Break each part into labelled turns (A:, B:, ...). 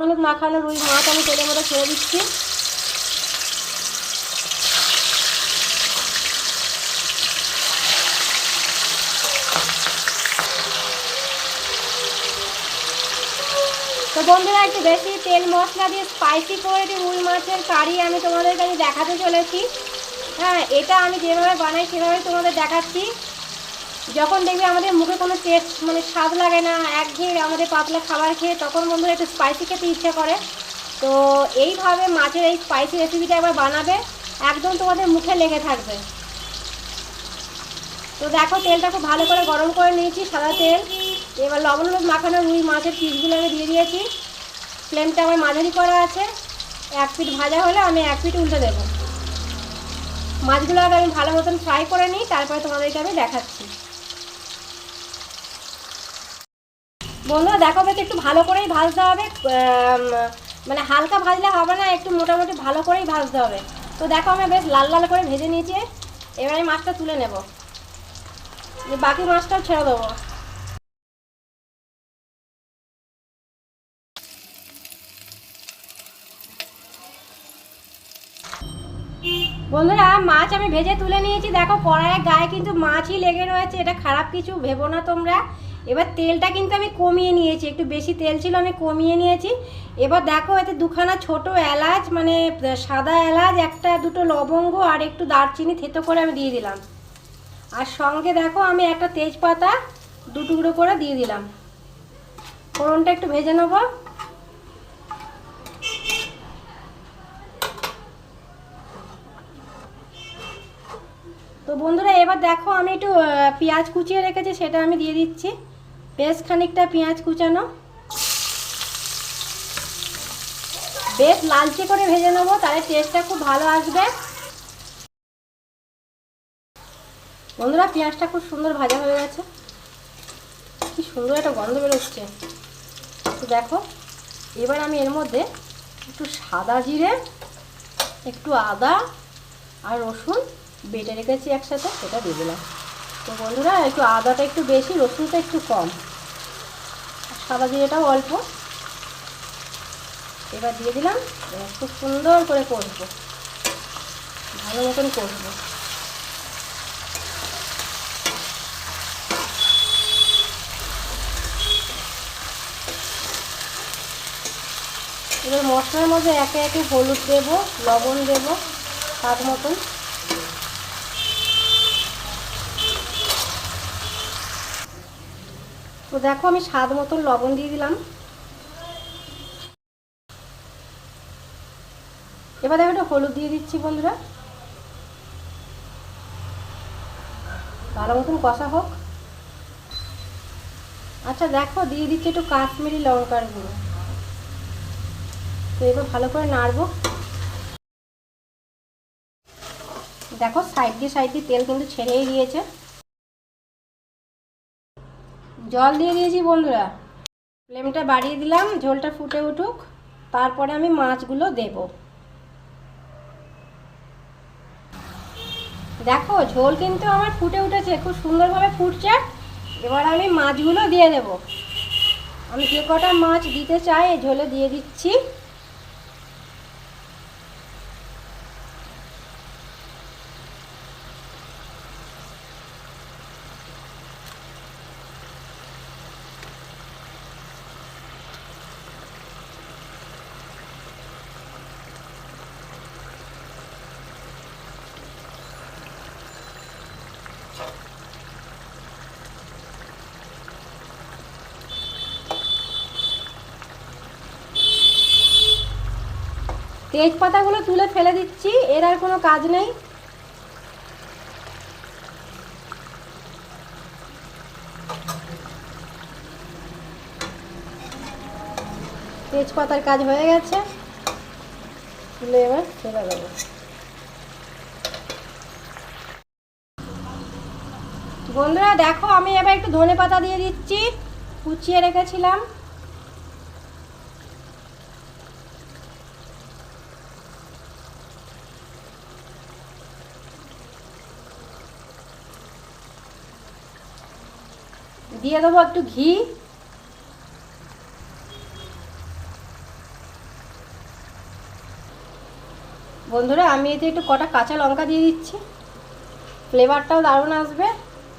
A: হলুদ মাখানো রুই মাছ আমি তেলের মধ্যে ছেড়ে দিচ্ছি। তো বন্ধুরা, একটু বেশি তেল মশলা দিয়ে স্পাইসি করে রুই মাছের কারি আমি তোমাদের কাছে দেখাতে চলেছি। হ্যাঁ, এটা আমি যেভাবে বানাই সেভাবে তোমাদের দেখাচ্ছি। যখন দেখবে আমাদের মুখে কোনো টেস্ট মানে স্বাদ লাগে না, একঘেয়ে আমাদের পাতলা খাবার খেয়ে, তখন বন্ধুরা একটু স্পাইসি খেতে ইচ্ছা করে। তো এইভাবে মাছের এই স্পাইসি রেসিপিটা একবার বানাবে, একদম তোমাদের মুখে লেগে থাকবে। তো দেখো, তেলটা খুব ভালো করে গরম করে নিয়েছি, সাদা তেল। এবার লবণ হলুদ মাখানো রুই মাছের পিসগুলো আমি দিয়ে দিয়েছি। ফ্লেমটা আমার মাঝারি করা আছে। এক পিঠ ভাজা হলে আমি এক পিঠ উল্টে দেবো। মাছগুলো আগে আমি ভালো মতন ফ্রাই করে নিই, তারপরে তোমাদেরকে আমি দেখাচ্ছি। বন্ধুরা দেখো, বেশ একটু ভালো করেই ভাজতে হবে, মানে হালকা ভাজলে হবে না, একটু মোটামুটি ভালো করেই ভাজতে হবে। তো দেখো, আমি বেশ লাল লাল করে ভেজে নিয়েছি। এবারে মাছটা তুলে নেব, বাকি মাছটাও ছেড়ে দেবো। বন্ধুরা, মাছ আমি ভেজে তুলে নিয়েছি। দেখো, কড়াইয়ের গায়ে কিন্তু মাছই লেগে রয়েছে, এটা খারাপ কিছু ভেবো না তোমরা। এবার তেলটা কিন্তু আমি কমিয়ে নিয়েছি, একটু বেশি তেল ছিল, আমি কমিয়ে নিয়েছি। এবার দেখো, এতে দুখানা ছোট এলাচ, মানে সাদা এলাচ, একটা দুটো লবঙ্গ আর একটু দারচিনি থেতো করে আমি দিয়ে দিলাম। আর সঙ্গে দেখো, আমি একটা তেজপাতা দু টুকরো করে দিয়ে দিলাম। ফোড়নটা একটু ভেজে নেবো। তো বন্ধুরা, এবার দেখো, আমি একটু পেঁয়াজ কুচিয়ে রেখেছি, সেটা আমি দিয়ে দিচ্ছি। বেশ খানিকটা পেঁয়াজ কুচানো, বেশ লালচে করে ভেজে নেবো, তাহলে টেস্টটা খুব ভালো আসবে। বন্ধুরা, পেঁয়াজটা খুব সুন্দর ভাজা হয়ে গেছে, কি সুন্দর একটা গন্ধ বেরোচ্ছে। তো দেখো, এবার আমি এর মধ্যে একটু সাদা জিরে, একটু আদা আর রসুন বেটে রেখেছি একসাথে, সেটা দিয়ে দিলাম। তো বন্ধুরা, একটু আদাটা একটু বেশি, রসুনটা একটু কম, সাদা জিরেটাও অল্প। এবার দিয়ে দিলাম। এবার খুব সুন্দর করে কষবো, ভালো মতন কষবো। এবার মশলার মধ্যে একে একে হলুদ দেবো, লবণ দেবো স্বাদ মতন। তো দেখো, আমি স্বাদ মতন লবণ দিয়ে দিলাম। এবার দেখো, একটু হলুদ দিয়ে দিচ্ছি বন্ধুরা, ভালো মতন কষা হোক। আচ্ছা দেখো, দিয়ে দিচ্ছি একটু কাশ্মীরি লঙ্কার গুঁড়ো। তো এবার ভালো করে নাড়বো। দেখো, সাইড দিয়ে তেল কিন্তু ছেড়েই দিয়েছে। জল দিয়ে দিয়েছি বন্ধুরা, ফ্লেমটা বাড়িয়ে দিলাম, ঝোলটা ফুটে উঠুক, তারপরে আমি মাছগুলো দেব। দেখো, ঝোল কিন্তু আমার ফুটে উঠেছে, খুব সুন্দরভাবে ফুটছে। এবার আমি মাছগুলো দিয়ে দেব। আমি যে কটা মাছ দিতে চাই এই ঝোলে দিয়ে দিচ্ছি। তেজপাতাগুলো তুলে ফেলে দিচ্ছি, এর আর কোনো কাজ নেই। তেজপাতার কাজ হয়ে গেছে, তুলে এবার ফেলে দেবো। বন্ধুরা দেখো, আমি এবার একটু ধনেপাতা দিয়ে দিচ্ছি, কুচিয়ে রেখেছিলাম। দিয়ে দেবো একটু ঘি। বন্ধুরা আমি এতে একটু কটা কাঁচা লঙ্কা দিয়ে দিচ্ছি, ফ্লেভারটাও দারুণ আসবে।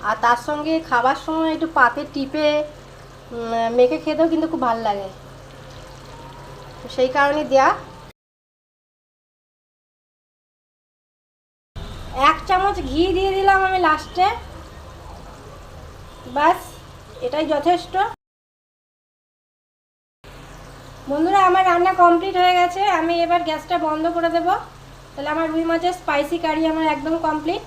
A: আর তার সঙ্গে খাবার সময় একটু পাতে টিপে মেখে খেতেও কিন্তু খুব ভালো লাগে, সেই কারণে দেয়া। 1 চামচ ঘি দিয়ে দিলাম আমি লাস্টে, ব্যাস এটাই যথেষ্ট। বন্ধুরা আমার রান্না কমপ্লিট হয়ে গেছে, আমি এবার গ্যাসটা বন্ধ করে দেব। তাহলে আমার রুই মাছের স্পাইসি কারি আমার একদম কমপ্লিট।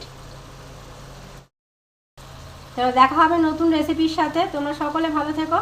A: দেখা হবে নতুন রেসিপির সাথে, তোমরা সকলে ভালো থেকো।